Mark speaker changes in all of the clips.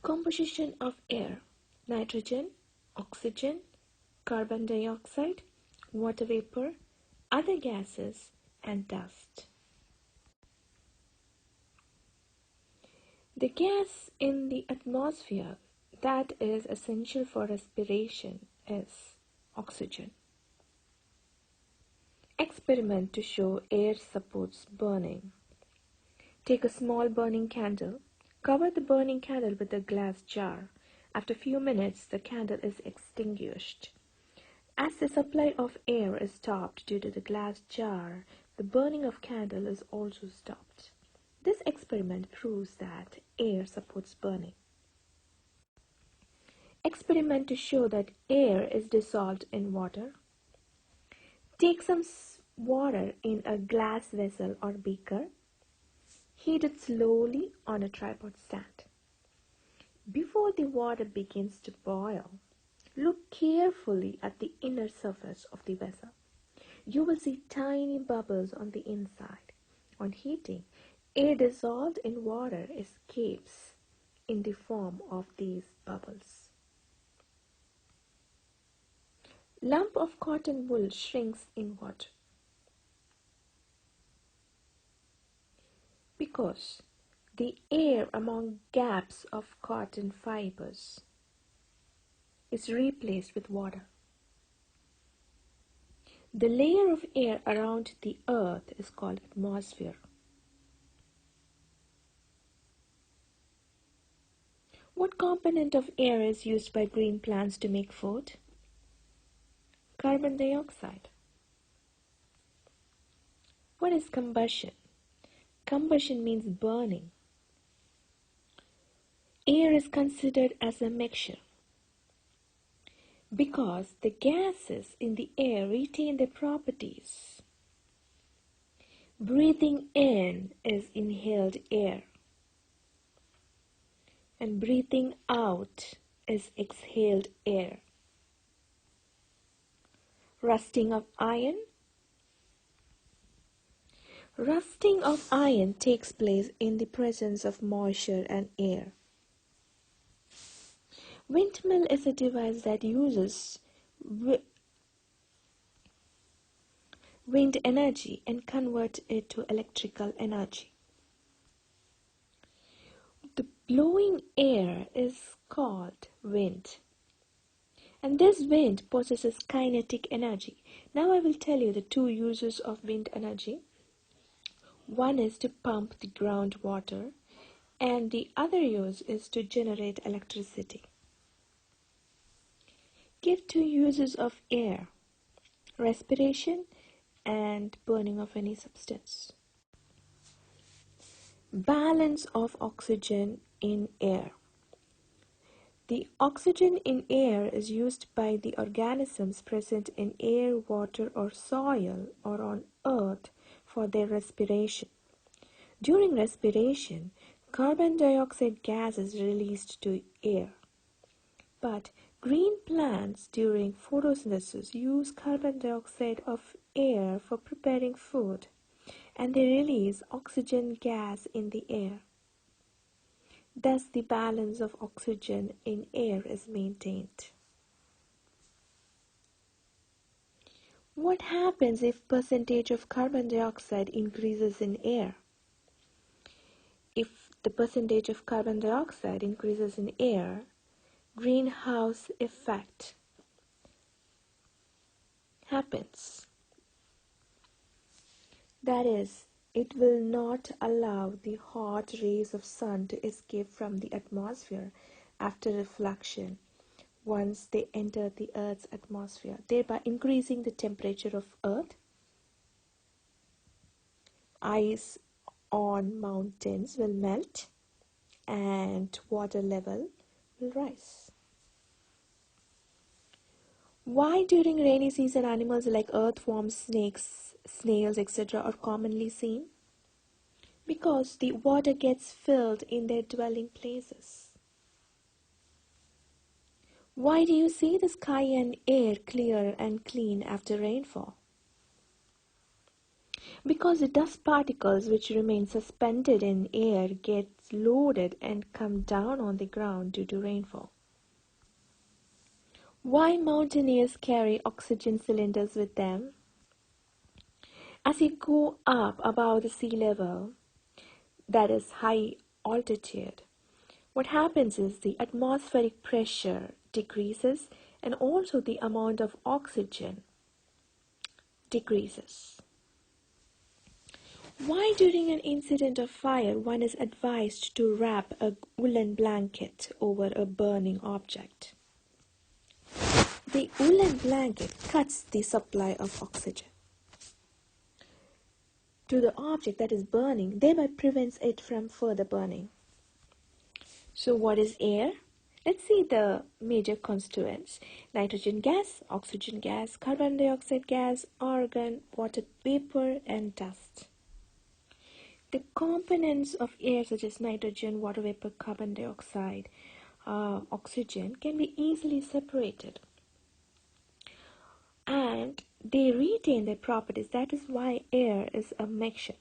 Speaker 1: Composition of air: nitrogen, oxygen, carbon dioxide, water vapor, other gases, and dust. The gas in the atmosphere that is essential for respiration is oxygen. Experiment to show air supports burning. Take a small burning candle. Cover the burning candle with a glass jar. After a few minutes, the candle is extinguished. As the supply of air is stopped due to the glass jar, the burning of candle is also stopped. This experiment proves that air supports burning. Experiment to show that air is dissolved in water. Take some water in a glass vessel or beaker. Heat it slowly on a tripod stand. Before the water begins to boil, look carefully at the inner surface of the vessel. You will see tiny bubbles on the inside. On heating, air dissolved in water escapes in the form of these bubbles. Lump of cotton wool shrinks in water because the air among gaps of cotton fibers is replaced with water. The layer of air around the earth is called atmosphere. What component of air is used by green plants to make food? Carbon dioxide. What is combustion? Combustion means burning. Air is considered as a mixture because the gases in the air retain their properties. Breathing in is inhaled air, and breathing out is exhaled air. Rusting of iron. Rusting of iron takes place in the presence of moisture and air. Windmill is a device that uses wind energy and converts it to electrical energy. The blowing air is called wind, and this wind possesses kinetic energy. Now I will tell you the two uses of wind energy. One is to pump the groundwater, and the other use is to generate electricity. Give two uses of air: respiration and burning of any substance. Balance of oxygen in air. The oxygen in air is used by the organisms present in air, water, or soil, or on earth for their respiration. During respiration, carbon dioxide gas is released to air. But green plants during photosynthesis use carbon dioxide of air for preparing food, and they release oxygen gas in the air. Thus, the balance of oxygen in air is maintained. What happens if percentage of carbon dioxide increases in air? If the percentage of carbon dioxide increases in air, greenhouse effect happens. That is, it will not allow the hot rays of sun to escape from the atmosphere after reflection once they enter the Earth's atmosphere, thereby increasing the temperature of Earth. Ice on mountains will melt and water level will rise. Why during rainy season animals like earthworms, snakes, snails, etc. are commonly seen? Because the water gets filled in their dwelling places. Why do you see the sky and air clear and clean after rainfall? Because the dust particles which remain suspended in air get gets loaded and come down on the ground due to rainfall. Why mountaineers carry oxygen cylinders with them? As you go up above the sea level, that is high altitude, what happens is the atmospheric pressure decreases and also the amount of oxygen decreases. Why during an incident of fire one is advised to wrap a woolen blanket over a burning object? The woolen blanket cuts the supply of oxygen to the object that is burning, thereby prevents it from further burning. So what is air? Let's see the major constituents: nitrogen gas, oxygen gas, carbon dioxide gas, argon, water vapor, and dust. The components of air such as nitrogen, water vapor, carbon dioxide, oxygen can be easily separated and they retain their properties. That is why air is a mixture.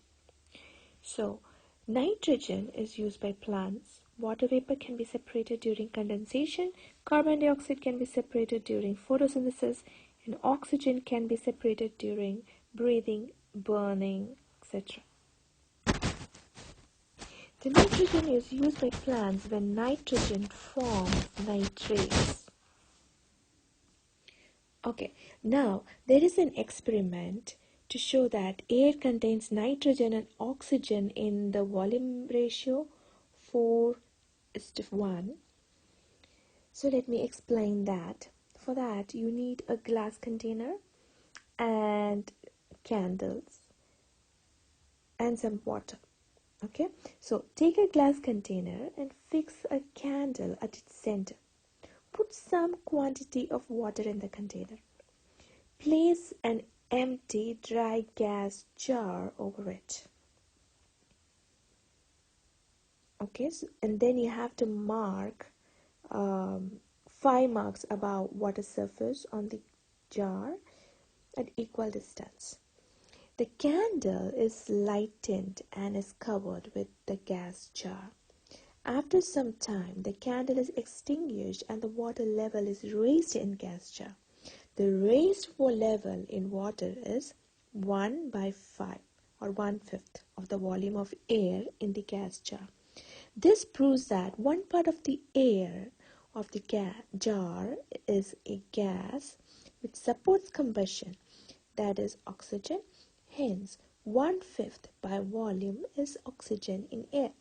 Speaker 1: So nitrogen is used by plants, water vapor can be separated during condensation, carbon dioxide can be separated during photosynthesis, and oxygen can be separated during breathing, burning, etc. The nitrogen is used by plants when nitrogen forms nitrates. Okay, now there is an experiment to show that air contains nitrogen and oxygen in the volume ratio 4:1. So let me explain that. For that you need a glass container and candles and some water. Okay, so take a glass container and fix a candle at its center. Put some quantity of water in the container. Place an empty dry gas jar over it. Okay, so, and then you have to mark 5 marks above water surface on the jar at equal distance. The candle is lightened and is covered with the gas jar. After some time, the candle is extinguished and the water level is raised in gas jar. The raised level in water is 1/5 or 1/5 of the volume of air in the gas jar. This proves that one part of the air of the jar is a gas which supports combustion, that is oxygen. Hence, 1/5 by volume is oxygen in air.